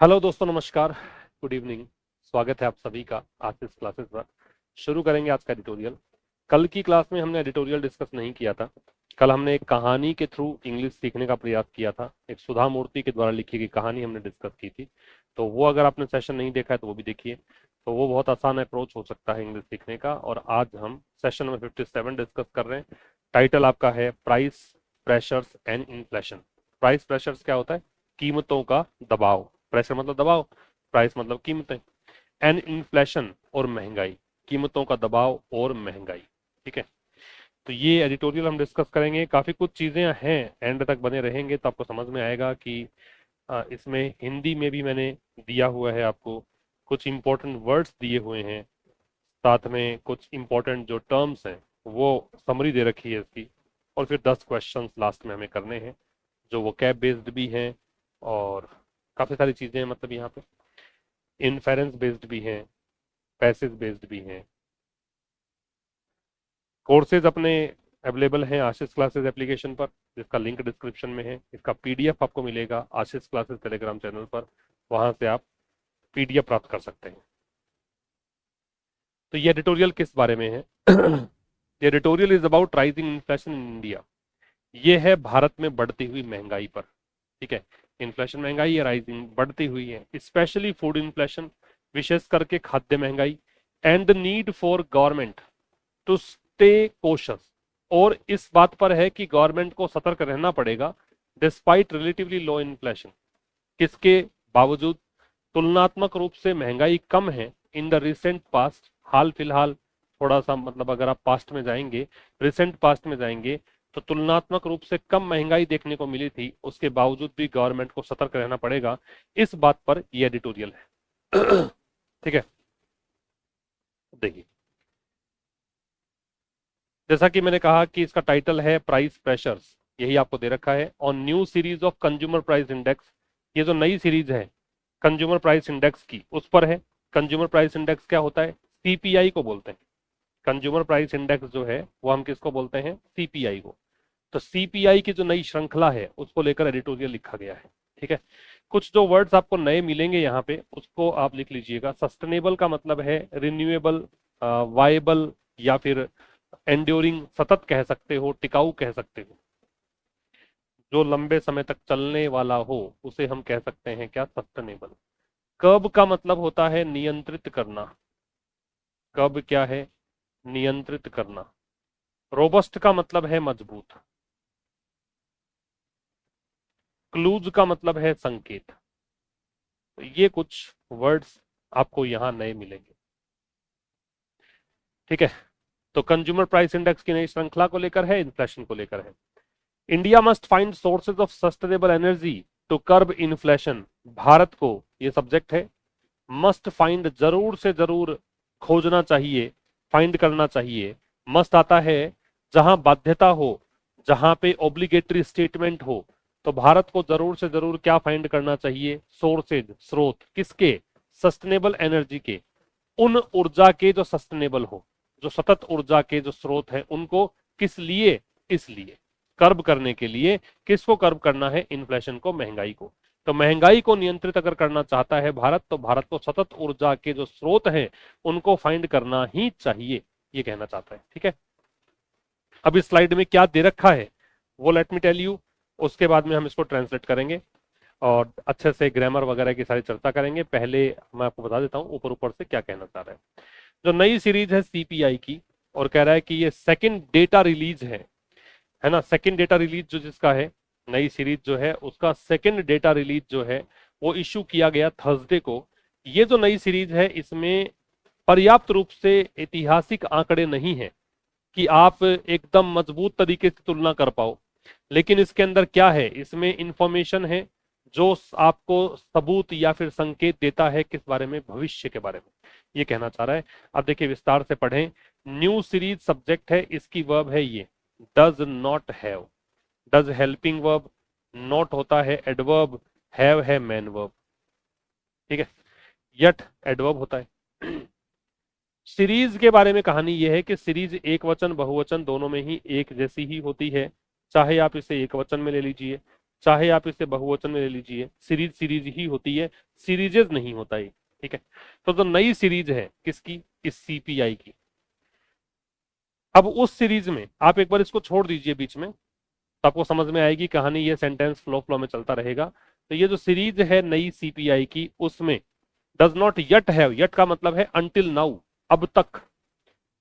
Hello दोस्तों, नमस्कार। Good evening. स्वागत है आप सभी का आज इस क्लासेस पर। शुरू करेंगे आज का एडिटोरियल। कल की क्लास में हमने एडिटोरियल डिस्कस नहीं किया था। कल हमने एक कहानी के थ्रू इंग्लिश सीखने का प्रयास किया था। एक सुधा मूर्ति के द्वारा लिखी गई कहानी हमने डिस्कस की थी। तो वो अगर आपने सेशन नहीं देखा है तो वो भी देखिए। तो वो बहुत आसान अप्रोच हो सकता है इंग्लिश सीखने का। और आज हम सेशन नंबर 57 डिस्कस कर रहे हैं। टाइटल आपका है price pressures and inflation. Price pressures क्या होता है? कीमतों का दबाव। प्रेशर मतलब दबाव, प्राइस मतलब कीमतें, एंड इन्फ्लेशन और महंगाई, कीमतों का दबाव और महंगाई। ठीक है। तो ये एडिटोरियल हम डिस्कस करेंगे। काफी कुछ चीजें हैं, एंड तक बने रहेंगे तो आपको समझ में आएगा कि इसमें हिंदी में भी मैंने दिया हुआ है आपको। कुछ इंपॉर्टेंट वर्ड्स दिए हुए हैं, साथ में कुछ इंपॉर्टेंट जो टर्म्स हैं वो समरी दे रखी है इसकी। और फिर 10 क्वेश्चंस लास्ट में हमें करने हैं जो वो कैब बेस्ड भी हैं। और काफ़ी सारी चीज़ें हैं, मतलब यहाँ पे इन्फेरेंस बेस्ड भी हैं, पैसेज बेस्ड भी हैं। कोर्सेज अपने अवेलेबल हैं आशीष क्लासेस एप्लीकेशन पर, जिसका लिंक डिस्क्रिप्शन में है। इसका पीडीएफ आपको मिलेगा आशीष क्लासेस टेलीग्राम चैनल पर, वहां से आप पीडीएफ प्राप्त कर सकते हैं। तो ये एडिटोरियल किस बारे में है? ये editorial is about rising inflation in India. ये है भारत में बढ़ती हुई महंगाई पर। ठीक है। इन्फ्लेशन महंगाई है, राइजिंग बढ़ती हुई है, स्पेशली फूड इन्फ्लेशन, विशेष करके खाद्य महंगाई, and the need for government to stay cautious. और इस बात पर है कि गवर्नमेंट को सतर्क रहना पड़ेगा डिस्पाइट रिलेटिवली लो इन्फ्लेशन। किसके बावजूद? तुलनात्मक रूप से महंगाई कम है इन द रिसेंट पास्ट, हाल फिलहाल। थोड़ा सा मतलब अगर आप पास्ट में जाएंगे, रिसेंट पास्ट में जाएंगे, तो तुलनात्मक रूप से कम महंगाई देखने को मिली थी। उसके बावजूद भी गवर्नमेंट को सतर्क रहना पड़ेगा। इस बात पर यह एडिटोरियल है। ठीक है। देखिए, जैसा कि मैंने कहा कि इसका टाइटल है प्राइस प्रेशर्स, यही आपको दे रखा है, on new series of consumer price index. ये जो नई सीरीज है कंज्यूमर प्राइस इंडेक्स की, उस पर है। कंज्यूमर प्राइस इंडेक्स क्या होता है? सीपीआई को बोलते हैं। कंज्यूमर प्राइस इंडेक्स जो है वो हम किसको बोलते हैं? सीपीआई को। तो सीपीआई की जो नई श्रृंखला है उसको लेकर एडिटोरियल लिखा गया है। ठीक है। कुछ जो वर्ड्स आपको नए मिलेंगे यहाँ पे उसको आप लिख लीजिएगा। सस्टेनेबल का मतलब है रिन्यूएबल, वाएबल, या फिर एंड्योरिंग, सतत कह सकते हो, टिकाऊ कह सकते हो। जो लंबे समय तक चलने वाला हो उसे हम कह सकते हैं क्या? सस्टेनेबल। कर्ब का मतलब होता है नियंत्रित करना। कर्ब क्या है? नियंत्रित करना। रोबस्ट का मतलब है मजबूत। क्लूज का मतलब है संकेत। तो ये कुछ वर्ड्स आपको यहाँ नए मिलेंगे। ठीक है। तो कंज्यूमर प्राइस इंडेक्स की नई श्रृंखला को लेकर है, इन्फ्लेशन को लेकर है। India must find sources of sustainable energy to curb inflation. Bharat को, ये सब्जेक्ट है, मस्ट फाइंड, जरूर से जरूर खोजना चाहिए, फाइंड करना चाहिए। मस्ट आता है जहां बाध्यता हो, जहां पे ऑब्लिगेटरी स्टेटमेंट हो। तो भारत को जरूर से जरूर क्या फाइंड करना चाहिए? सोर्सेज, स्रोत, किसके? सस्टेनेबल एनर्जी के। उन ऊर्जा के जो सस्टेनेबल हो, जो सतत ऊर्जा के जो स्रोत हैं उनको। किस लिए? इसलिए, कर्ब करने के लिए। किसको कर्ब करना है? इन्फ्लेशन को, महंगाई को। तो महंगाई को नियंत्रित अगर करना चाहता है भारत, तो भारत को सतत ऊर्जा के जो स्रोत हैं उनको फाइंड करना ही चाहिए, ये कहना चाहता है। ठीक है। अब इस स्लाइड में क्या दे रखा है वो लेट मी टेल यू, उसके बाद में हम इसको ट्रांसलेट करेंगे और अच्छे से ग्रामर वगैरह की सारी चर्चा करेंगे। पहले मैं आपको बता देता हूँ ऊपर ऊपर से क्या कहना चाह रहा है। जो नई सीरीज है सीपीआई की, और कह रहा है कि ये सेकंड डेटा रिलीज है ना। सेकंड डेटा रिलीज जो जिसका है, नई सीरीज जो है उसका सेकंड डेटा रिलीज जो है वो इशू किया गया थर्सडे को। ये जो नई सीरीज है इसमें पर्याप्त रूप से ऐतिहासिक आंकड़े नहीं है कि आप एकदम मजबूत तरीके से तुलना कर पाओ। लेकिन इसके अंदर क्या है? इसमें इंफॉर्मेशन है जो आपको सबूत या फिर संकेत देता है किस बारे में? भविष्य के बारे में, ये कहना चाह रहा है। अब देखिए विस्तार से पढ़ें। न्यू सीरीज सब्जेक्ट है, इसकी वर्ब है ये does not have. Does helping verb, not होता है एडवर्ब, हैव है मैन वर्ब। ठीक है। यट एडवर्ब होता है। सीरीज के बारे में कहानी यह है कि सीरीज एक वचन बहुवचन दोनों में ही एक जैसी ही होती है। चाहे आप इसे एक वचन में ले लीजिए, चाहे आप इसे बहुवचन में ले लीजिए, सीरीज सीरीज ही होती है, सीरीजेज नहीं होता ये, ठीक है। तो नई सीरीज है किसकी, इस सीपीआई की। अब उस सीरीज में आप एक बार इसको छोड़ दीजिए बीच में, तो आपको समझ में आएगी कहानी, ये सेंटेंस फ्लो फ्लो में चलता रहेगा। तो ये जो सीरीज है नई सीपीआई की, उसमें does not yet have, yet का मतलब है अंटिल नाउ, अब तक।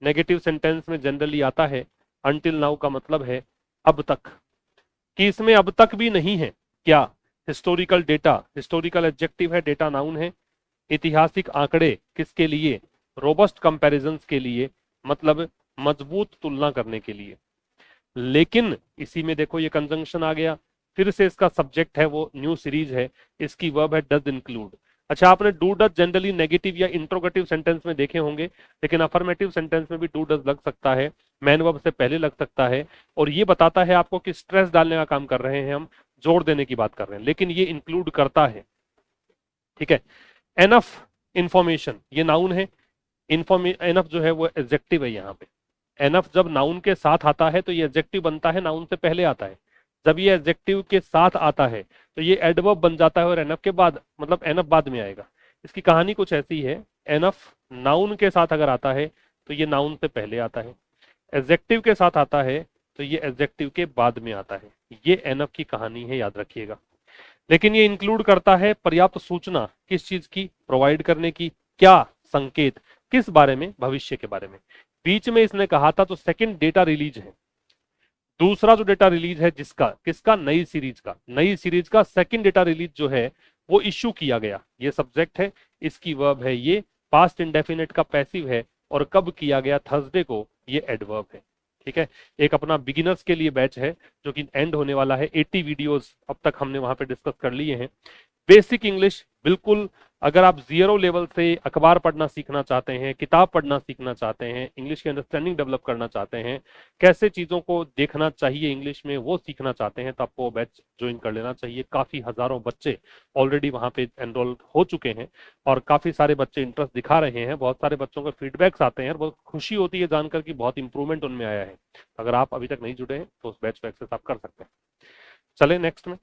नेगेटिव सेंटेंस में जनरली आता है, अंटिल नाउ का मतलब है अब तक, कि इसमें अब तक भी नहीं है क्या, हिस्टोरिकल डेटा, हिस्टोरिकल एडजेक्टिव है, डेटा नाउन है, ऐतिहासिक आंकड़े किसके लिए, रोबस्ट कंपैरिजंस के लिए, मतलब मजबूत तुलना करने के लिए। लेकिन इसी में देखो ये कंजंक्शन आ गया, फिर से इसका सब्जेक्ट है वो न्यू सीरीज है, इसकी वर्ब है डज इंक्लूड। अच्छा, आपने डू डज जनरली नेगेटिव या इंट्रोगेटिव सेंटेंस में देखे होंगे, लेकिन अफर्मेटिव सेंटेंस में भी डू डज लग सकता है, मैन वर्ब से पहले लग सकता है, और ये बताता है आपको कि स्ट्रेस डालने का काम कर रहे हैं हम, जोर देने की बात कर रहे हैं, लेकिन ये इंक्लूड करता है, ठीक है। एनफ इंफॉर्मेशन, ये नाउन है, एनफ जो है वो एडजेक्टिव है यहाँ पे। एनफ जब नाउन के साथ आता है तो ये एडजेक्टिव बनता है, नाउन से पहले आता है। जब ये एडजेक्टिव के साथ आता है तो ये एडवर्ब बन जाता है, और एनफ के बाद, मतलब एनफ बाद में आएगा। इसकी कहानी कुछ ऐसी है, एनफ नाउन के साथ अगर आता है तो ये नाउन से पहले आता है, एडजेक्टिव के साथ आता है तो ये एडजेक्टिव के बाद में आता है। ये एनफ की कहानी है, याद रखिएगा। लेकिन ये इंक्लूड करता है पर्याप्त सूचना, किस चीज की, प्रोवाइड करने की, क्या, संकेत, किस बारे में, भविष्य के बारे में। बीच में इसने कहा था तो सेकंड डेटा रिलीज है, दूसरा जो डेटा रिलीज है जिसका, किसका, नई सीरीज का, नई सीरीज का सेकंड डेटा रिलीज जो है वो इश्यू किया गया, ये सब्जेक्ट है, इसकी वर्ब है ये, पास्ट इंडेफिनिट का पैसिव है, और कब किया गया, थर्सडे को, ये एडवर्ब है, ठीक है। एक अपना बिगिनर्स के लिए बैच है जो कि एंड होने वाला है, 80 वीडियोस अब तक हमने वहां पे डिस्कस कर लिए हैं। बेसिक इंग्लिश बिल्कुल, अगर आप जीरो लेवल से अखबार पढ़ना सीखना चाहते हैं, किताब पढ़ना सीखना चाहते हैं, इंग्लिश की अंडरस्टैंडिंग डेवलप करना चाहते हैं, कैसे चीजों को देखना चाहिए इंग्लिश में वो सीखना चाहते हैं, तो आपको वो बैच ज्वाइन कर लेना चाहिए। काफी हजारों बच्चे ऑलरेडी वहां पे एनरोल हो चुके हैं, और काफी सारे बच्चे इंटरेस्ट दिखा रहे हैं, बहुत सारे बच्चों के फीडबैक्स आते हैं, और बहुत खुशी होती है जानकर कि बहुत इंप्रूवमेंट उनमें आया है। अगर आप अभी तक नहीं जुड़े हैं तो उस बैच को एक्सेस आप कर सकते हैं। चले नेक्स्ट में,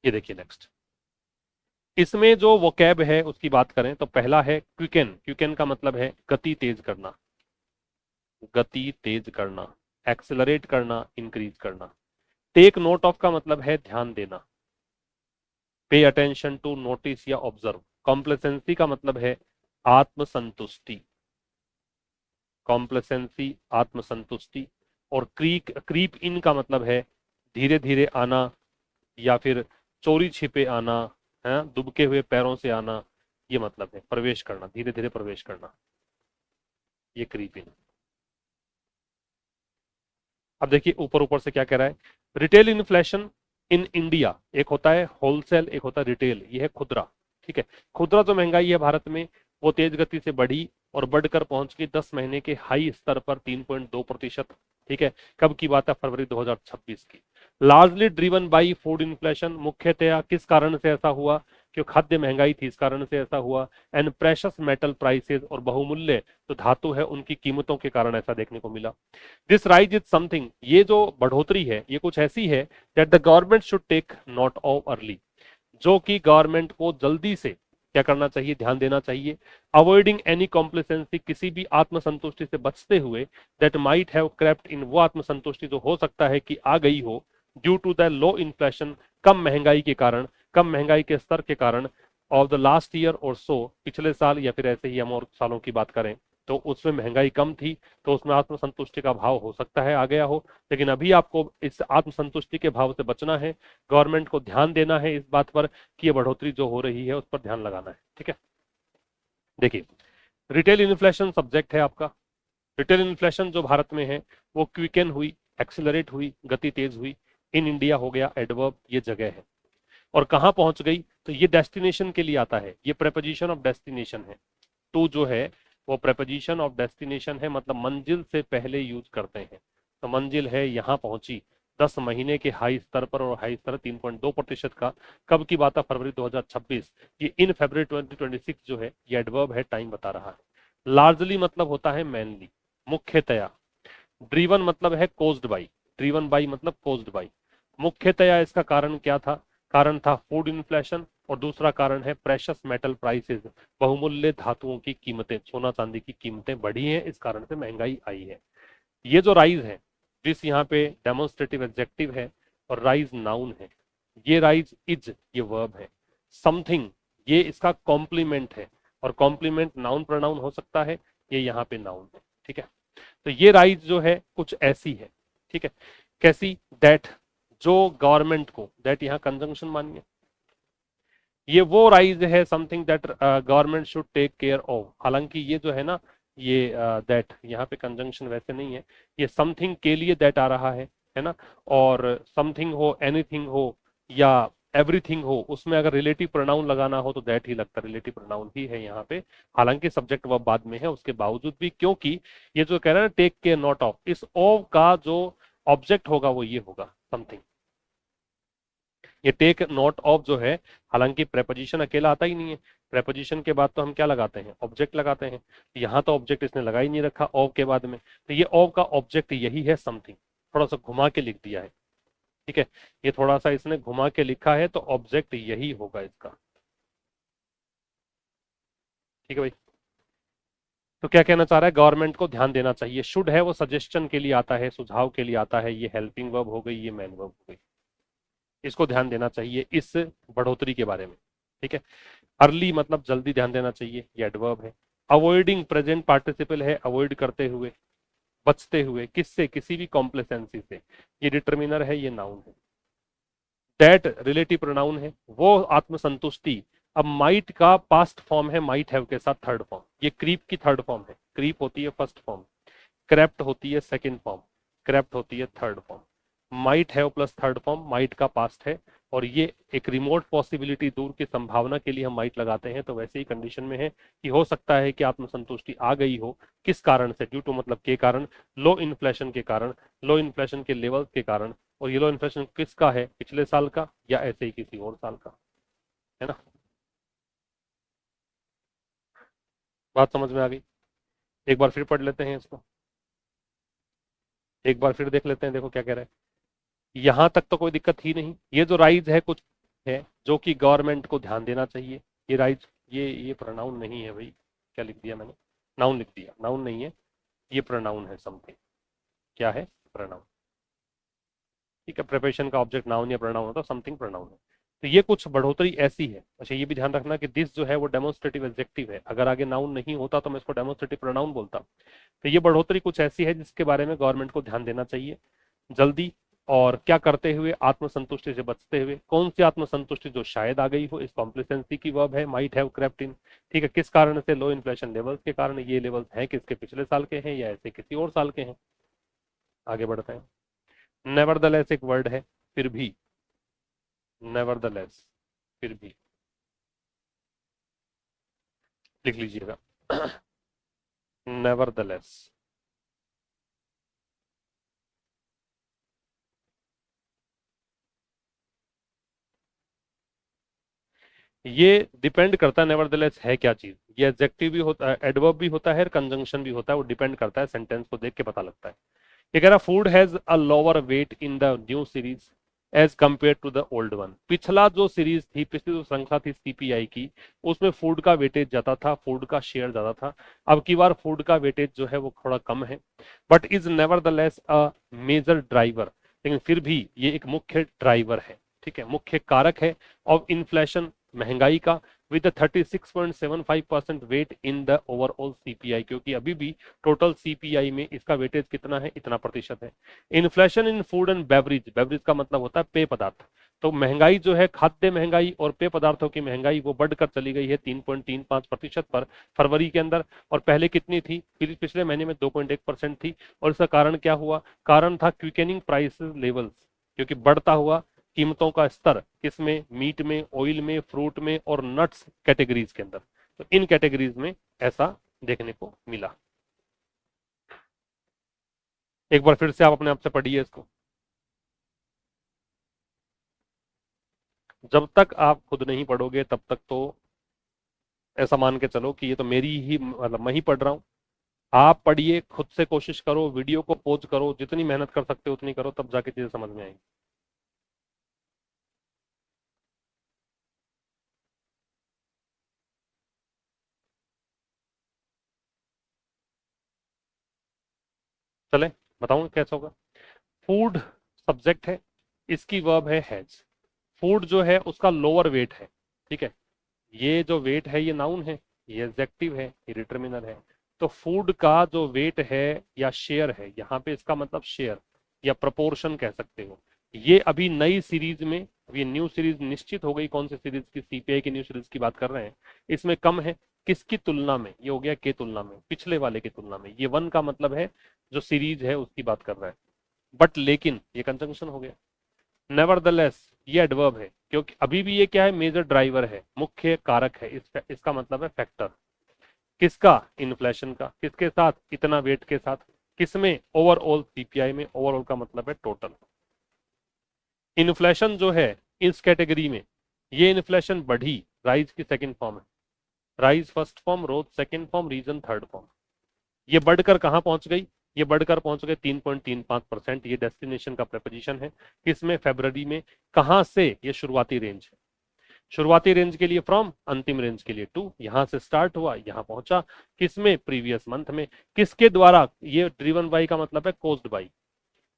ये देखिए नेक्स्ट, इसमें जो वोकैब है उसकी बात करें तो पहला है क्विकन, क्विकन का मतलब है गति तेज करना, गति तेज करना, एक्सेलरेट करना, इंक्रीज करना। टेक नोट ऑफ का मतलब है ध्यान देना, पे अटेंशन टू, नोटिस या ऑब्जर्व। कॉम्प्लेसेंसी का मतलब है आत्मसंतुष्टि, कॉम्प्लेसेंसी, आत्मसंतुष्टि। और क्रीप इन का मतलब है धीरे धीरे आना, या फिर चोरी छिपे आना, है दुबके हुए पैरों से आना, ये मतलब है प्रवेश करना, धीरे धीरे प्रवेश करना, ये क्रीप इन। अब देखिए ऊपर ऊपर से क्या कह रहा है, रिटेल इन्फ्लेशन इन इंडिया, एक होता है होलसेल, एक होता है रिटेल, ये है खुदरा, ठीक है। खुदरा जो महंगाई है भारत में वो तेज गति से बढ़ी और बढ़कर पहुंच गई 10 महीने के हाई स्तर पर 3.2%, ठीक है। कब की बात है, फरवरी 2026 की। Largely driven by food inflation, मुख्यतया किस कारण से ऐसा हुआ, क्यों खाद्य महंगाई थी इस कारण से ऐसा हुआ। एंड प्रेशस मेटल प्राइसेस, और बहुमूल्य जो धातु है उनकी कीमतों के कारण ऐसा देखने को मिला। दिस राइज इज समथिंग, ये जो बढ़ोतरी है ये कुछ ऐसी है that the government should take note of early, जो कि गवर्नमेंट को जल्दी से क्या करना चाहिए, ध्यान देना चाहिए। अवॉइडिंग एनी कॉम्प्लेसेंसी, किसी भी आत्मसंतुष्टि से बचते हुए, दैट माइट हैव क्रेप्ट इन, वो आत्मसंतुष्टि जो हो सकता है कि आ गई हो, due to the low inflation, कम महंगाई के कारण, कम महंगाई के स्तर के कारण, ऑफ द लास्ट ईयर और सो, पिछले साल या फिर ऐसे ही हम और सालों की बात करें तो उसमें महंगाई कम थी, तो उसमें आत्मसंतुष्टि का भाव हो सकता है आ गया हो। लेकिन अभी आपको इस आत्मसंतुष्टि के भाव से बचना है, गवर्नमेंट को ध्यान देना है इस बात पर कि ये बढ़ोतरी जो हो रही है उस पर ध्यान लगाना है, ठीक है। देखिए रिटेल इन्फ्लेशन सब्जेक्ट है आपका, रिटेल इन्फ्लेशन जो भारत में है वो क्विकन हुई, एक्सिलरेट हुई, गति तेज हुई, इन इंडिया हो गया एडवर्ब, ये जगह है। और कहां पहुंच गई, तो ये डेस्टिनेशन के लिए आता है, ये प्रेपोजिशन ऑफ डेस्टिनेशन है। टू जो है वो प्रेपोजिशन ऑफ डेस्टिनेशन है, मतलब मंजिल से पहले यूज करते हैं। तो मंजिल है यहां पहुंची 10 महीने के हाई स्तर पर, और हाई स्तर 3.2% का। कब की बात है, फरवरी 2026। ये इन फरवरी 2026 जो है ये एडवर्ब है, टाइम बता रहा है। लार्जली मतलब होता है मेनली, मुख्यतया। ड्रीवन मतलब है कोज्ड बाई, ड्रीवन बाई मतलब कोज्ड बाई। मुख्यतया इसका कारण क्या था? कारण था फूड इन्फ्लेशन, और दूसरा कारण है प्रेशस मेटल प्राइसेस, बहुमूल्य धातुओं की कीमतें, सोना चांदी की कीमतें बढ़ी हैं, इस कारण से महंगाई आई है। ये जो राइज है, दिस यहाँ पे डेमोन्स्ट्रेटिव एडजेक्टिव है और राइज नाउन है। ये राइज इज ये वर्ब है। समथिंग ये इसका कॉम्प्लीमेंट है, और कॉम्प्लीमेंट नाउन प्रोनाउन हो सकता है, ये यहाँ पे नाउन है। ठीक है, तो ये राइज जो है कुछ ऐसी है। ठीक है, कैसी? दैट, जो गवर्नमेंट को, दैट यहाँ कंजंक्शन मानिए, ये वो राइज है something that government should take care of. हालांकि ये जो है ना, ये दैट यहाँ पे कंजंक्शन वैसे नहीं है, ये समथिंग के लिए दैट आ रहा है ना। और समथिंग हो, एनीथिंग हो, या एवरीथिंग हो, उसमें अगर रिलेटिव प्रोनाउन लगाना हो तो दैट ही लगता है, रिलेटिव प्रोनाउन ही है यहाँ पे। हालांकि सब्जेक्ट वर्ब बाद में है, उसके बावजूद भी, क्योंकि ये जो कह रहा है ना टेक केयर नॉट ऑफ, इस ऑफ का जो ऑब्जेक्ट होगा वो ये होगा समथिंग। ये टेक नोट ऑफ जो है, हालांकि प्रेपोजिशन अकेला आता ही नहीं है, प्रेपोजिशन के बाद तो हम क्या लगाते हैं? ऑब्जेक्ट लगाते हैं। यहाँ तो ऑब्जेक्ट इसने लगा ही नहीं रखा ऑफ के बाद में, तो ये ऑफ का ऑब्जेक्ट यही है समथिंग। थोड़ा सा घुमा के लिख दिया है। ठीक है, ये थोड़ा सा इसने घुमा के लिखा है, तो ऑब्जेक्ट यही होगा इसका। ठीक है भाई, तो क्या कहना चाह रहा है? गवर्नमेंट को ध्यान देना चाहिए। शुड है वो सजेशन के लिए आता है, सुझाव के लिए आता है, ये हेल्पिंग वर्ब हो गई, ये मैन वर्ब हो गई। इसको ध्यान देना चाहिए इस बढ़ोतरी के बारे में। ठीक है, अर्ली मतलब जल्दी ध्यान देना चाहिए, ये एडवर्ब है। अवॉइडिंग प्रेजेंट पार्टिसिपल है, अवॉइड करते हुए, बचते हुए, किससे? किसी भी कॉम्प्लेसेंसी से, ये डिटर्मिनर है, ये नाउन है। दैट रिलेटिव प्रोनाउन है, वो आत्मसंतुष्टि। अब माइट का पास्ट फॉर्म है माइट हैव के साथ थर्ड फॉर्म, ये क्रीप की थर्ड फॉर्म है। क्रीप होती है फर्स्ट फॉर्म, क्रेप्ट होती है सेकंड फॉर्म, क्रेप्ट होती है third form. Might have plus third form, might का पास्ट है, और ये एक रिमोट पॉसिबिलिटी, दूर की संभावना के लिए हम माइट लगाते हैं, तो वैसे ही कंडीशन में है कि हो सकता है कि आत्मसंतुष्टि आ गई हो। किस कारण से? ड्यू टू मतलब के कारण, लो इन्फ्लेशन के कारण, लो इन्फ्लेशन के लेवल के कारण। और ये लो इन्फ्लेशन किसका है? पिछले साल का या ऐसे ही किसी और साल का, है ना? बात समझ में आ गई? एक बार फिर पढ़ लेते हैं इसको, एक बार फिर देख लेते हैं, देखो क्या कह रहा है। यहां तक तो कोई दिक्कत ही नहीं। ये जो राइज है कुछ है जो कि गवर्नमेंट को ध्यान देना चाहिए। ये राइज, ये प्रोनाउन नहीं है भाई, क्या लिख दिया मैंने? नाउन लिख दिया, नाउन नहीं है, ये प्रोनाउन है समथिंग। क्या है? प्रोनाउन। ठीक है, प्रिपरेशन का ऑब्जेक्ट नाउन या प्रोनाउन होता है, समथिंग प्रोनाउन है। तो ये कुछ बढ़ोतरी ऐसी है। अच्छा, ये भी ध्यान रखना कि दिस जो है वो डेमोन्स्ट्रेटिव एडजेक्टिव है, अगर आगे नाउन नहीं होता तो मैं इसको डेमोन्स्ट्रेटिव प्रोनाउन बोलता। तो ये बढ़ोतरी कुछ ऐसी है जिसके बारे में गवर्नमेंट को ध्यान देना चाहिए जल्दी। और क्या करते हुए? आत्मसंतुष्टि से बचते हुए। कौन सी आत्मसंतुष्टि? जो शायद आ गई हो, इस कॉम्प्लिसेंसी की वर्ब है, माइट हैव क्रेप्ट इन। ठीक है, किस कारण से? लो इन्फ्लेशन लेवल्स के कारण। ये लेवल्स हैं किसके? पिछले साल के हैं या ऐसे किसी और साल के हैं? आगे बढ़ते हैं। नेवरदलेस एक वर्ड है, फिर भी, नेवरदलेस, फिर भी लिख लीजिएगा। नेवरदलेस। ये डिपेंड करता है नेवरदलेस है क्या चीज। ये एडजेक्टिव भी होता है, एडवर्ब भी होता है, कंजंक्शन भी होता है, वो डिपेंड करता है, सेंटेंस को देख के पता लगता है। ये कह रहा food has a lower weight in the new series as compare to the old one. पिछला जो सीरीज थी, पिछली जो श्रृंखला थी सीपीआई की, उसमें फूड का वेटेज ज्यादा था, फूड का शेयर ज्यादा था। अब की बार फूड का वेटेज जो है वो थोड़ा कम है, but is nevertheless a major driver. लेकिन फिर भी ये एक मुख्य ड्राइवर है, ठीक है, मुख्य कारक है ऑफ इन्फ्लेशन, महंगाई का, with 36.75% weight in the overall CPI, क्योंकि अभी भी टोटल सीपीआई में इसका वेटेज कितना है? इतना प्रतिशत है। Inflation in food and beverage, beverage का मतलब होता है पेय पदार्थ। तो महंगाई जो है, खाद्य महंगाई और पेय पदार्थों की महंगाई, वो बढ़कर चली गई है 3.35% पर फरवरी के अंदर। और पहले कितनी थी? पिछले महीने में 2.1% थी। और इसका कारण क्या हुआ? कारण था क्विकेनिंग प्राइस लेवल्स, क्योंकि बढ़ता हुआ कीमतों का स्तर, किसमें? मीट में, ऑयल में, फ्रूट में और नट्स कैटेगरीज के अंदर। तो इन कैटेगरीज में ऐसा देखने को मिला। एक बार फिर से आप अपने आप से पढ़िए इसको। जब तक आप खुद नहीं पढ़ोगे तब तक तो ऐसा मान के चलो कि ये तो मेरी ही, मतलब मैं ही पढ़ रहा हूँ। आप पढ़िए, खुद से कोशिश करो, वीडियो को पॉज करो, जितनी मेहनत कर सकते हो उतनी करो, तब जाके चीजें समझ में आएंगी। चले बताऊं कैसे होगा। फूड सब्जेक्ट है, इसकी वर्ब है हैज। फूड जो है उसका लोअर वेट है, ठीक है। ये जो वेट है ये नाउन है, ये एडजेक्टिव है, ये डिटरमिनर है। तो फूड का जो वेट है या शेयर है, यहाँ पे इसका मतलब शेयर या प्रपोर्शन कह सकते हो। ये अभी नई सीरीज में, अभी न्यू सीरीज निश्चित हो गई, कौन सी सीरीज की, सीपीआई की न्यू सीरीज की बात कर रहे हैं। इसमें कम है, किसकी तुलना में, ये हो गया के तुलना में, पिछले वाले की तुलना में। ये वन का मतलब है जो सीरीज है उसकी बात कर रहा है। बट लेकिन ये कंजंक्शन हो गया। नेवरदलेस ये एडवर्ब है, क्योंकि अभी भी ये क्या है, मेजर ड्राइवर है, मुख्य कारक है। इसका मतलब है फैक्टर। किसका, इन्फ्लेशन का। किसके साथ, इतना वेट के साथ। किसमें, ओवरऑल सीपीआई में। ओवरऑल का मतलब है टोटल। इन्फ्लेशन जो है इस कैटेगरी में, ये इन्फ्लेशन बढ़ी, राइज की सेकंड फॉर्म है। Rise first form, rose second form, risen third form. ये बढ़कर कहां पहुंच गई, ये बढ़कर पहुंच गए 3.35%। ये डेस्टिनेशन का प्रपोजिशन है। किसमें, फरवरी में। कहां से, ये शुरुआती रेंज है। शुरुआती रेंज के लिए फ्रॉम, अंतिम रेंज के लिए टू। यहां से स्टार्ट हुआ, यहां पहुंचा। किसमें, प्रीवियस मंथ में। किसके द्वारा, ये ड्रिवन बाई का मतलब है कोज्ड बाई।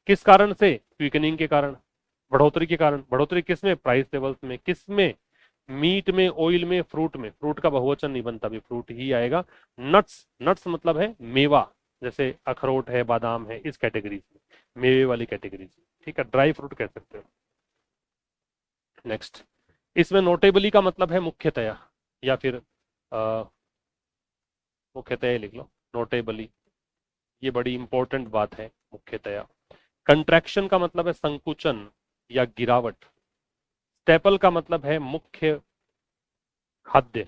किस कारण से, क्विकनिंग के कारण, बढ़ोतरी के कारण। बढ़ोतरी किसमें, प्राइस लेवल्स में। किसमें, मीट में, ऑयल में, फ्रूट में। फ्रूट का बहुवचन नहीं बनता, भी फ्रूट ही आएगा। नट्स, नट्स मतलब है मेवा, जैसे अखरोट है, बादाम है, इस कैटेगरी से, मेवे वाली कैटेगरी से, ठीक है। ड्राई फ्रूट कह सकते हो। नेक्स्ट, इसमें नोटेबली का मतलब है मुख्यतया, या फिर मुख्यतया लिख लो, नोटेबली। ये बड़ी इंपॉर्टेंट बात है, मुख्यतया। कंट्रैक्शन का मतलब है संकुचन या गिरावट। स्टेपल का मतलब है मुख्य खाद्य,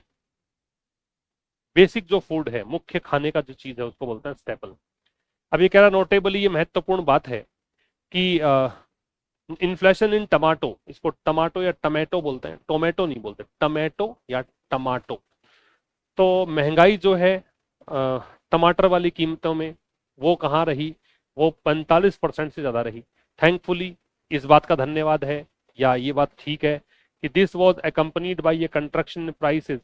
बेसिक जो फूड है, मुख्य खाने का जो चीज है उसको बोलते हैं स्टेपल। अब ये कह रहा नोटेबली, ये महत्वपूर्ण बात है कि इन्फ्लेशन इन टमाटो, इसको टमाटो या टमेटो बोलते हैं, टोमेटो नहीं बोलते, टमेटो या टमाटो। तो महंगाई जो है टमाटर वाली कीमतों में, वो कहाँ रही, वो 45% से ज्यादा रही। थैंकफुली, इस बात का धन्यवाद है, या ये बात ठीक है कि दिस वॉज अकम्पनीड बाई ये कंट्रक्शन प्राइसेस।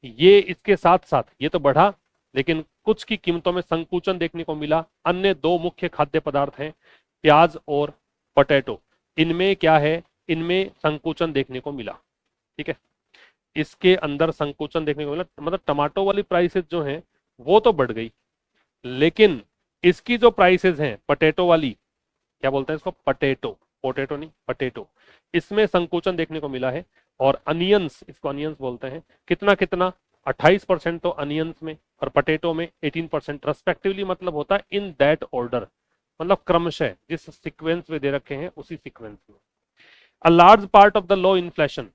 ये इसके साथ साथ, ये तो बढ़ा, लेकिन कुछ की कीमतों में संकुचन देखने को मिला। अन्य दो मुख्य खाद्य पदार्थ हैं, प्याज और पोटैटो। इनमें क्या है, इनमें संकुचन देखने को मिला, ठीक है। इसके अंदर संकुचन देखने को मिला, मतलब टमाटो वाली प्राइसेस जो हैं वो तो बढ़ गई, लेकिन इसकी जो प्राइसेस हैं पोटैटो वाली, क्या बोलते हैं इसको, पटेटो, पोटैटो नहीं पटेटो, इसमें संकुचन देखने को मिला है। और अनियंस, इसको अनियंस बोलते हैं, कितना कितना, 28% तो अनियंस में, और पटेटो में 18% रेस्पेक्टिवली। मतलब होता है इन दैट ऑर्डर, मतलब क्रमशः जिस सीक्वेंस में दे रखे हैं उसी सीक्वेंस में। A large part of the low inflation,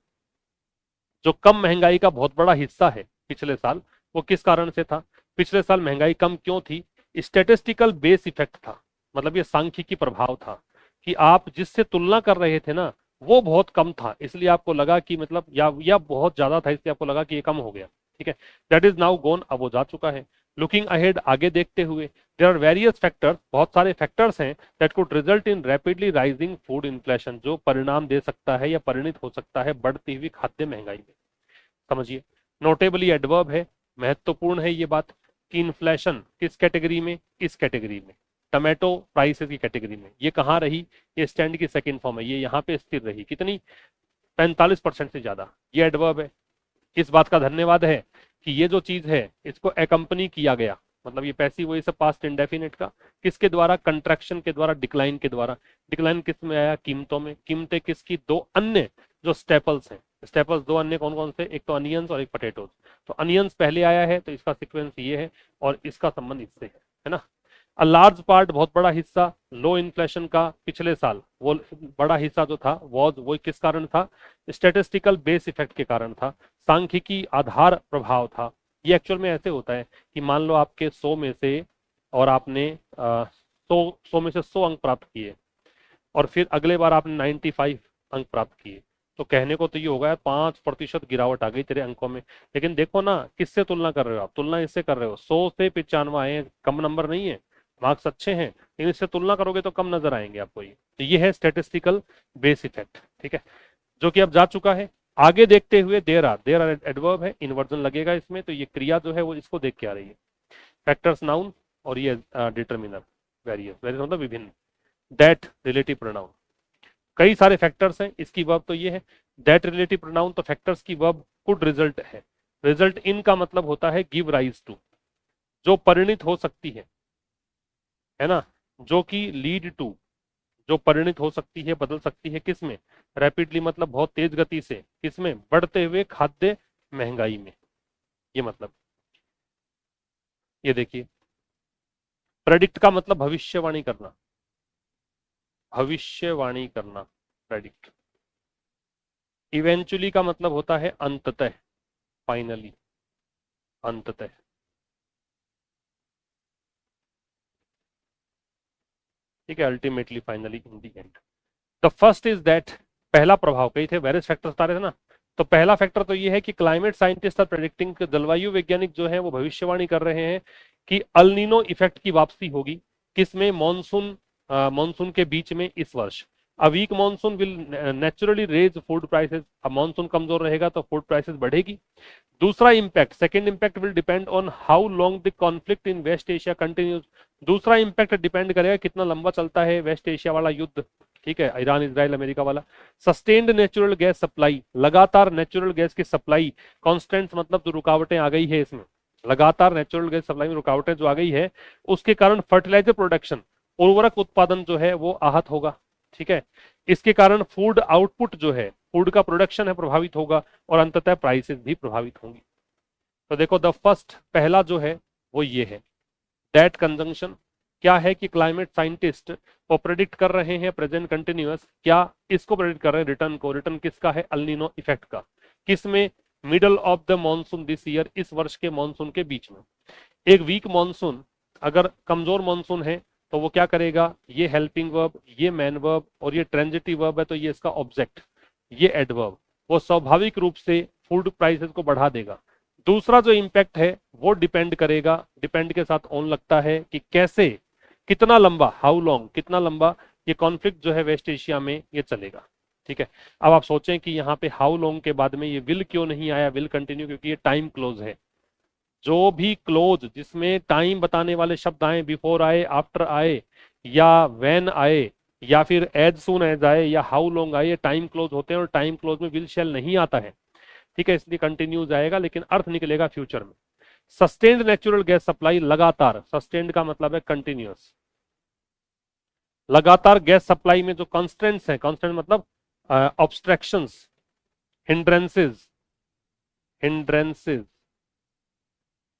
जो कम महंगाई का बहुत बड़ा हिस्सा है पिछले साल, वो किस कारण से था। पिछले साल महंगाई कम क्यों थी, स्टेटिस्टिकल बेस इफेक्ट था। मतलब ये सांख्यिकी प्रभाव था कि आप जिससे तुलना कर रहे थे ना, वो बहुत कम था, इसलिए आपको लगा कि मतलब, या बहुत ज्यादा था इसलिए आपको लगा कि ये कम हो गया, ठीक है। दैट इज नाउ गोन, अब वो जा चुका है। लुकिंग अहेड, आगे देखते हुए, देर आर वेरियस फैक्टर्स, बहुत सारे फैक्टर्स हैं that could result in rapidly rising food inflation, जो परिणाम दे सकता है या परिणित हो सकता है बढ़ती हुई खाद्य महंगाई में। समझिए, नोटेबली एडवर्ब है, महत्वपूर्ण है ये बात कि इन्फ्लेशन किस कैटेगरी में, इस कैटेगरी में, टमाटो प्राइसेस की कैटेगरी में। ये कहाँ रही, ये स्टैंड की सेकंड फॉर्म है, ये यहाँ पे स्थिर रही, कितनी, 45% से ज्यादा। ये एडवर्ब है। इस बात का धन्यवाद है कि ये जो चीज है इसको एकम्पनी किया गया, मतलब ये पैसिव वॉइस है पास्ट इंडेफिनिट का, किसके द्वारा, कंट्रैक्शन के द्वारा, डिक्लाइन के द्वारा। डिक्लाइन किस में आया, कीमतों में। कीमतें किसकी, दो अन्य जो स्टेपल्स हैं। स्टेपल्स दो अन्य कौन कौन से, एक तो अनियंस और एक पोटैटोज। तो अनियंस पहले आया है तो इसका सीक्वेंस ये है, और इसका संबंध इससे है ना। अ लार्ज पार्ट, बहुत बड़ा हिस्सा, लो इन्फ्लेशन का पिछले साल, वो बड़ा हिस्सा जो था वो किस कारण था, स्टेटिस्टिकल बेस इफेक्ट के कारण था, सांख्यिकी आधार प्रभाव था। ये एक्चुअल में ऐसे होता है कि मान लो आपके 100 में से, और आपने 100 में से 100 अंक प्राप्त किए, और फिर अगले बार आपने 95 अंक प्राप्त किए, तो कहने को तो ये होगा 5% गिरावट आ गई तेरे अंकों में। लेकिन देखो ना, किससे तुलना कर रहे हो आप, तुलना इससे कर रहे हो, 100 से 95 आए हैं, कम नंबर नहीं है, मार्क्स अच्छे हैं, लेकिन इससे तुलना करोगे तो कम नजर आएंगे आपको ये। तो ये है स्टेटिस्टिकल बेस इफेक्ट, ठीक है, जो कि अब जा चुका है। आगे देखते हुए, देर आर एडवर्ब है, इन्वर्जन लगेगा इसमें, तो ये क्रिया जो है वो इसको देख के आ रही है, फैक्टर्स नाउन, और ये डिटरमिनर। वेरियस, वेरियस मतलब विभिन्न। दैट रिलेटिव प्रोनाउन, कई सारे फैक्टर्स हैं, इसकी वर्ब तो ये है। दैट रिलेटिव प्रोनाउन तो फैक्टर्स की वर्ब कुड रिजल्ट है। रिजल्ट इन का मतलब होता है गिव राइज टू, जो परिणित हो सकती है ना, जो कि लीड टू, जो परिणित हो सकती है, बदल सकती है किस में, रैपिडली मतलब बहुत तेज गति से, किसमें, बढ़ते हुए खाद्य महंगाई में, ये मतलब। ये देखिए, प्रेडिक्ट का मतलब भविष्यवाणी करना, भविष्यवाणी करना, प्रेडिक्ट। इवेंचुअली का मतलब होता है अंततः, फाइनली, अंततः। ठीक है, ultimately, finally, in the and. The first is that, पहला प्रभाव, कई थे वेरियस फैक्टर्स बता रहे थे ना, तो पहला फैक्टर तो ये है कि क्लाइमेट साइंटिस्ट आर प्रेडिक्टिंग, जलवायु वैज्ञानिक जो है वो भविष्यवाणी कर रहे हैं कि अल्नीनो इफेक्ट की वापसी होगी, किसमें, मॉनसून, मॉनसून के बीच में इस वर्ष। A weak monsoon will naturally raise food prices, अब मॉनसून कमजोर रहेगा तो फूड प्राइसेस बढ़ेगी। दूसरा impact, second impact will depend on how long the conflict in West Asia continues. दूसरा इंपैक्ट डिपेंड करेगा कितना लंबा चलता है वेस्ट एशिया वाला युद्ध, ठीक है, ईरान इजराइल अमेरिका वाला। सस्टेन्ड नेचुरल गैस सप्लाई, लगातार नेचुरल गैस की सप्लाई, कॉन्स्टेंट मतलब जो रुकावटें आ गई है इसमें, लगातार नेचुरल गैस सप्लाई में रुकावटें जो आ गई है, उसके कारण फर्टिलाइजर प्रोडक्शन, उर्वरक उत्पादन जो है वो आहत होगा, ठीक है। इसके कारण फूड आउटपुट जो है, फूड का प्रोडक्शन है, प्रभावित होगा, और अंततः प्राइसेस भी प्रभावित होंगी। तो देखो, द फर्स्ट, पहला जो है वो ये है, दैट कंजंक्शन। क्या है कि क्लाइमेट साइंटिस्ट वो प्रेडिक्ट कर रहे हैं प्रेजेंट कंटिन्यूअस, क्या इसको प्रेडिक्ट कर रहे हैं, रिटर्न को, रिटर्न किसका है, अल्नीनो इफेक्ट का, किसमें, middle of the monsoon this year, इस वर्ष के मॉनसून के बीच में। एक वीक मॉनसून, अगर कमजोर मॉनसून है तो वो क्या करेगा, ये हेल्पिंग वर्ब, ये मैन वर्ब, और ये ट्रांजिटिव वर्ब है तो ये इसका ऑब्जेक्ट, ये एडवर्ब, वो स्वाभाविक रूप से फूड प्राइसेस को बढ़ा देगा। दूसरा जो इंपैक्ट है वो डिपेंड करेगा, डिपेंड के साथ ऑन लगता है कि कैसे, कितना लंबा, हाउ लॉन्ग, कितना लंबा ये कॉन्फ्लिक्ट जो है वेस्ट एशिया में ये चलेगा, ठीक है। अब आप सोचें कि यहाँ पे हाउ लॉन्ग के बाद में ये विल क्यों नहीं आया, विल कंटिन्यू, क्योंकि ये टाइम क्लोज है। जो भी क्लोज जिसमें टाइम बताने वाले शब्द आए, बिफोर आए, आफ्टर आए, या व्हेन आए, या फिर एज सून एज आए, या हाउ लॉन्ग आए, ये टाइम क्लोज होते हैं, और टाइम क्लोज में विल शैल नहीं आता है, ठीक है, इसलिए कंटिन्यूज आएगा, लेकिन अर्थ निकलेगा फ्यूचर में। सस्टेन्ड नेचुरल गैस सप्लाई, लगातार, सस्टेन्ड का मतलब है कंटिन्यूअस, लगातार गैस सप्लाई में जो कॉन्स्टेंट्स हैं, कॉन्स्टेंट मतलब ऑब्स्ट्रक्शंस, हिंड्रेंसेस, हिंड्रेंसेस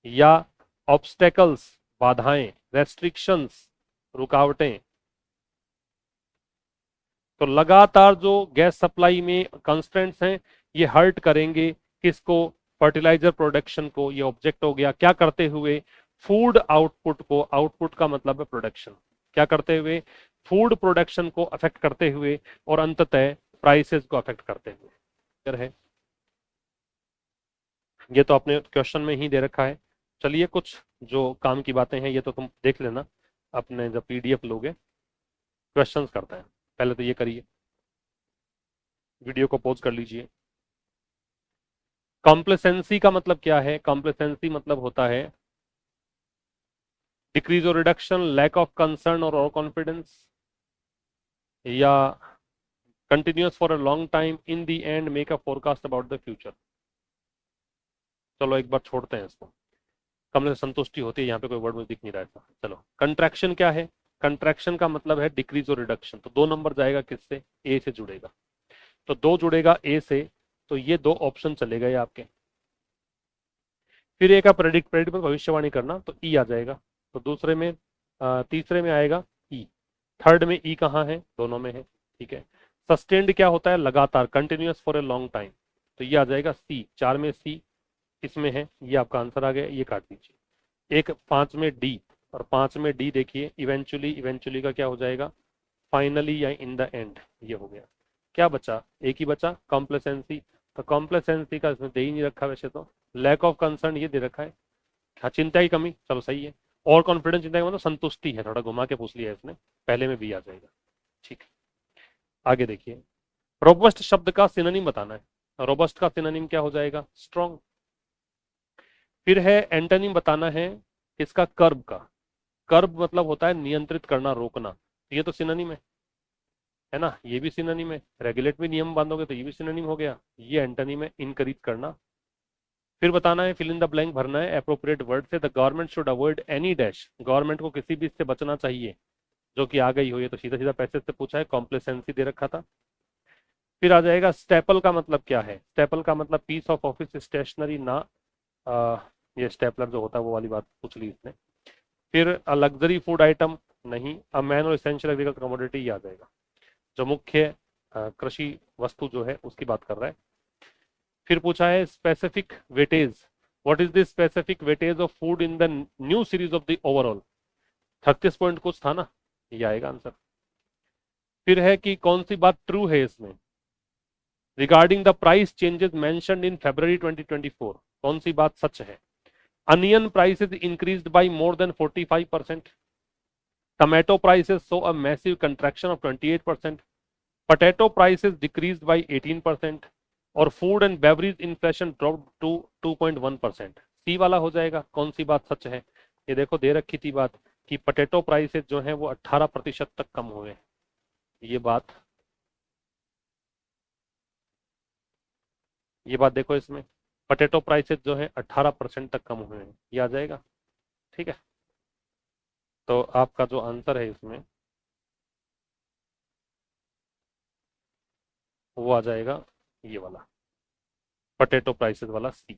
या ऑब्स्टेकल्स, बाधाएं, रेस्ट्रिक्शंस, रुकावटें। तो लगातार जो गैस सप्लाई में कंस्ट्रेंट्स हैं ये हर्ट करेंगे किसको, फर्टिलाइजर प्रोडक्शन को, ये ऑब्जेक्ट हो गया, क्या करते हुए, फूड आउटपुट को, आउटपुट का मतलब है प्रोडक्शन, क्या करते हुए, फूड प्रोडक्शन को अफेक्ट करते हुए, और अंततः प्राइसेस को अफेक्ट करते हुए। क्लियर है, ये तो अपने क्वेश्चन में ही दे रखा है। चलिए, कुछ जो काम की बातें हैं ये तो तुम देख लेना अपने जब पीडीएफ लोगे, क्वेश्चंस करते हैं। पहले तो ये करिए, वीडियो को पॉज कर लीजिए। कॉम्प्लेसेंसी का मतलब क्या है, कॉम्प्लेसेंसी मतलब होता है डिक्रीज और रिडक्शन, लैक ऑफ कंसर्न और कॉन्फिडेंस, या continuous for a long time, in the and make a forecast about the future. चलो एक बार छोड़ते हैं इसको, कम से संतुष्टि होती है, यहाँ पे कोई वर्ड मुझे दिख नहीं रहा था। चलो, कंट्रैक्शन क्या है, कंट्रैक्शन का मतलब है डिक्रीज और रिडक्शन, तो 2 नंबर जाएगा किससे, ए से जुड़ेगा, तो 2 जुड़ेगा ए से, तो ये 2 ऑप्शन चले गए आपके। फिर एक का प्रेडिक्ट, प्रेडिक्ट में भविष्यवाणी करना, तो ई आ जाएगा, तो दूसरे में, तीसरे में आएगा ई, थर्ड में ई कहाँ है, दोनों में है, ठीक है। सस्टेन्ड क्या होता है, लगातार, continuous for a long time, तो ये आ जाएगा सी, 4 में सी इसमें है, ये आपका आंसर आ गया, ये काट दीजिए। एक 5 में डी, और 5 में डी देखिए, इवेंचुअली, इवेंचुअली का क्या हो जाएगा, फाइनली या इन द एंड, ये हो गया। क्या बचा, एक ही बचा, कॉम्प्लेसेंसी, तो कॉम्प्लेसेंसी का इसमें दे ही नहीं रखा वैसे तो, लैक ऑफ कंसर्न ये दे रखा है, हाँ, चिंता की कमी, चलो सही है, और कॉन्फिडेंस, चिंता का मतलब संतुष्टि है, थोड़ा घुमा के पूछ लिया इसने, पहले में भी आ जाएगा, ठीक है। आगे देखिए, रोबस्ट शब्द का सिनोनिम बताना है, रोबस्ट का सिनोनिम क्या हो जाएगा, स्ट्रॉन्ग। फिर है एंटोनिम बताना है किसका, कर्ब का, कर्ब मतलब होता है नियंत्रित करना, रोकना, ये तो सिनोनिम है ना, ये भी सिनोनिम है। रेगुलेट में नियम बांधोगे तो ये भी सिनोनिम हो गया। ये एंटोनिम है इनक्रीज करना। फिर बताना है, फिल इन द ब्लैंक भरना है एप्रोप्रिएट वर्ड से। The government should avoid any dash, government को किसी भी इससे बचना चाहिए जो कि आ गई हो। ये तो सीधा सीधा पैसे से पूछा है, कॉम्प्लेसेंसी दे रखा था। फिर आ जाएगा स्टेपल का मतलब क्या है। स्टेपल का मतलब पीस ऑफ ऑफिस स्टेशनरी ना, आ, ये स्टेपलर जो होता है वो वाली बात पूछ ली इसने। फिर लग्जरी फूड आइटम नहीं, अ मैन और एसेंशियल एग्रीकल्चर कमोडिटी आ जाएगा, जो मुख्य कृषि वस्तु जो है उसकी बात कर रहा है। फिर पूछा है specific weightage, what is the specific weightage of food in the new series of the overall. 36 point कुछ था ना, ये आएगा आंसर। फिर है कि कौन सी बात ट्रू है इसमें, regarding the price changes mentioned in February 2024, कौन सी बात सच है। Onion prices increased by more than 45%, tomato prices saw a massive contraction of 28%, potato prices decreased by 18%, और food and beverage inflation drop to 2.1%। C वाला हो जाएगा, कौन सी बात सच है। ये देखो दे रखी थी बात कि पोटैटो प्राइसेस जो है वो 18% तक कम हुए, ये बात देखो इसमें, पोटैटो प्राइसेस जो है 18% तक कम हुए हैं, ये आ जाएगा। ठीक है, तो आपका जो आंसर है इसमें वो आ जाएगा ये वाला, पोटैटो प्राइसेस वाला सी।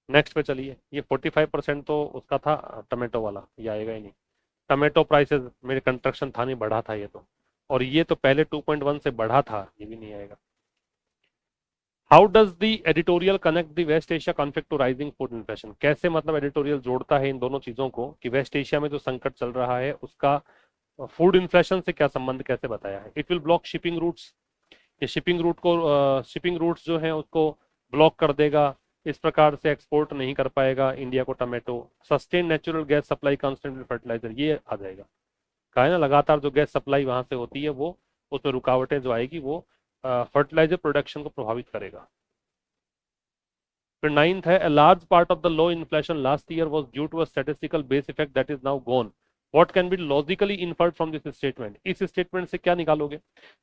नेक्स्ट पे चलिए, ये 45% तो उसका था टमाटो वाला, ये आएगा ही नहीं। टमाटो प्राइसेस मेरे कंस्ट्रक्शन था नहीं, बढ़ा था ये तो, और ये तो पहले 2.1 से बढ़ा था, ये भी नहीं आएगा। How does the editorial connect the West Asia conflict to rising food inflation, कैसे मतलब एडिटोरियल जोड़ता है इन दोनों चीजों को कि वेस्ट एशिया में जो संकट चल रहा है उसका फूड इन्फ्लेशन से क्या संबंध, कैसे बताया है। It will block shipping routes, ये शिपिंग रूट्स जो है उसको ब्लॉक कर देगा, इस प्रकार से एक्सपोर्ट नहीं कर पाएगा इंडिया को tomato. Sustain natural gas supply constant fertilizer, ये आ जाएगा। कहा है ना, लगातार जो गैस सप्लाई वहां से होती है वो, उसमें रुकावटें जो आएगी वो फर्टिलाइजर प्रोडक्शन को प्रभावित करेगा। फिर नाइन्थ है, a large part of the low inflation last year was due to a statistical base effect that is now gone. What can be logically inferred from this statement? इस statement से क्या निकालोगे।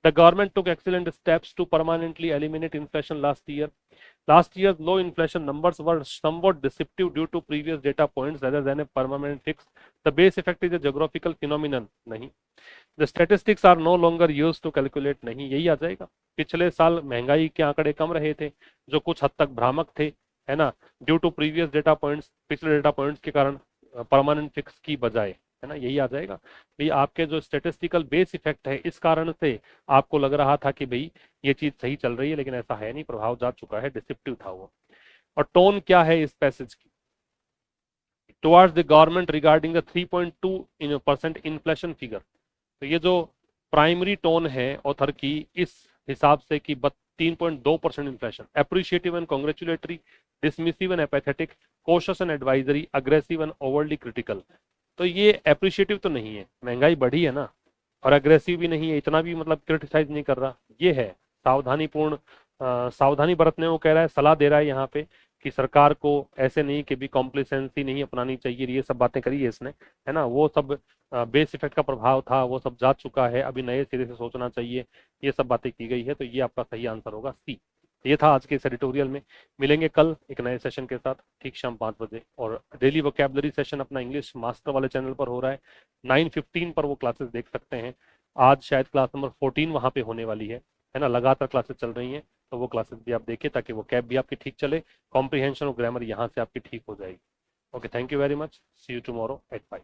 The government took excellent steps to permanently eliminate inflation last year. Last year's low inflation numbers were somewhat deceptive due to previous data points rather than a permanent fix. The base effect is a geographical phenomenon, नहीं। The statistics are no longer used to calculate, नहीं, यही आ जाएगा। पिछले साल महंगाई के आंकड़े कम रहे थे जो कुछ हद तक भ्रामक थे, है ना, due to previous data points, पिछले डेटा पॉइंट्स के कारण परमानेंट फिक्स की बजाय, है ना, यही आ जाएगा। भाई आपके जो स्टेटिस्टिकल बेस इफेक्ट है इस कारण से आपको लग रहा था कि भाई ये चीज सही चल रही है, लेकिन ऐसा है नहीं, प्रभाव जा चुका है, डिसेप्टिव था वो। और टोन क्या है इस पैसेज की, towards the government regarding the 3.2% inflation figure. तो ये जो प्राइमरी टोन है ऑथर की इस हिसाब से कि 3.2% inflation, appreciative and congratulatory, dismissive and apathetic, cautious and advisory, aggressive and overly critical. तो ये अप्रिशिएटिव तो नहीं है, महंगाई बढ़ी है ना, और अग्रेसिव भी नहीं है, इतना भी मतलब क्रिटिसाइज नहीं कर रहा, ये है सावधानीपूर्ण, सावधानी बरतने को कह रहा है, सलाह दे रहा है यहाँ पे कि सरकार को ऐसे नहीं कि भी कॉम्प्लेसेंसी नहीं अपनानी चाहिए, ये सब बातें करी है इसने, है ना, वो सब बेस इफेक्ट का प्रभाव था, वो सब जा चुका है, अभी नए सिरे से सोचना चाहिए, ये सब बातें की गई है। तो ये आपका सही आंसर होगा सी। ये था आज के इस एडिटोरियल में। मिलेंगे कल एक नए सेशन के साथ ठीक शाम 5 बजे, और डेली वोकेबलरी सेशन अपना इंग्लिश मास्टर वाले चैनल पर हो रहा है, 9:15 पर वो क्लासेस देख सकते हैं। आज शायद क्लास नंबर 14 वहां पे होने वाली है ना, लगातार क्लासेस चल रही हैं, तो वो क्लासेस भी आप देखिए ताकि वो कैब भी आपकी ठीक चले, कॉम्प्रिहेंशन और ग्रामर यहाँ से आपकी ठीक हो जाएगी। Okay, thank you very much, see you tomorrow at 5।